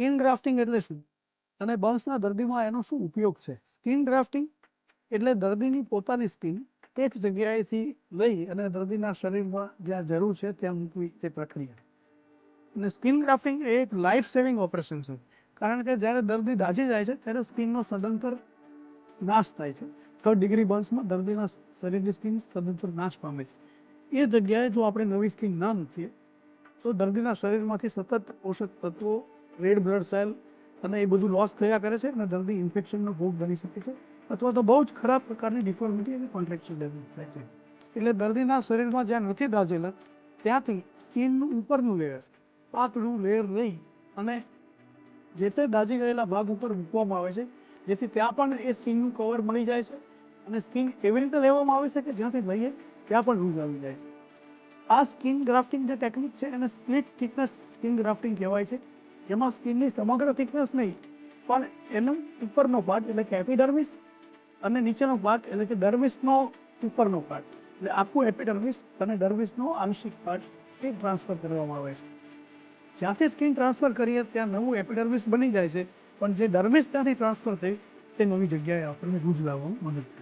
Skin grafting એટલે શું અને બર્ન્સના દર્દીમાં એનો શું ઉપયોગ છે? સ્કિન ગ્રાફ્ટિંગ એટલે દર્દીની પોતાની સ્કિન એક જગ્યાએથી લઈ અને દર્દીના શરીરમાં જ્યાં જરૂર છે ત્યાં મૂકવી તે પ્રક્રિયા. અને સ્કિન ગ્રાફ્ટિંગ એ એક લાઈફ સેવિંગ ઓપરેશન છે, કારણ કે જ્યારે દર્દી દાઝી જાય છે ત્યારે સ્કિનનો સદંતર નાશ થાય છે. 3rd ડિગ્રી બર્ન્સમાં દર્દીના શરીરની સ્કિન સદંતર નાશ પામે છે. એ જગ્યાએ જો આપણે નવી સ્કિન ના મૂકીએ તો દર્દીના શરીરમાંથી સતત પોષક તત્વો, રેડ બ્લડ સેલ અને એ બધું લોસ થયા કરે છે અને દર્દી ઇન્ફેક્શનનો ભોગ બની શકે છે, અથવા તો બહુ જ ખરાબ પ્રકારની ડિફોર્મિટી અને કોન્ટ્રેક્શન ડેવલપ થાય છે. એટલે દર્દીના શરીરમાં જ્યાં નથી દાઝેલા ત્યાંથી સ્કિનનું ઉપરનું લેયર, પાતળું લેયર લઈ અને જે તે દાઝી ગયેલા ભાગ ઉપર મૂકવામાં આવે છે, જેથી ત્યાં પણ એ સ્કિનનું કવર મળી જાય છે અને સ્કિન એવી રીતે લેવામાં આવે છે કે જ્યાંથી લઈએ ત્યાં પણ રૂઝ આવી જાય છે. આ સ્કિન ગ્રાફ્ટિંગ જે ટેકનિક છે એને સ્પ્લિટ થિકનેસ સ્કિન ગ્રાફ્ટિંગ કહેવાય છે, જેમાં સ્કિનની સમગ્ર થિકનેસ નહીં પણ એનો ઉપરનો પાર્ટ એટલે કે એપિડર્મિસ અને નીચેનો પાર્ટ એટલે કે ડર્મિસનો ઉપરનો પાર્ટ એટલે આખું એપિડર્મિસ અને ડર્મિસનો આંશિક પાર્ટ એ ટ્રાન્સફર કરવામાં આવે છે. જ્યાંથી સ્કિન ટ્રાન્સફર કરીએ ત્યાં નવું એપિડર્મિસ બની જાય છે, પણ જે ડર્મિસ ત્યાંથી ટ્રાન્સફર થઈ તે નવી જગ્યાએ આપણને રૂઝ લાવવામાં મદદ કરે છે.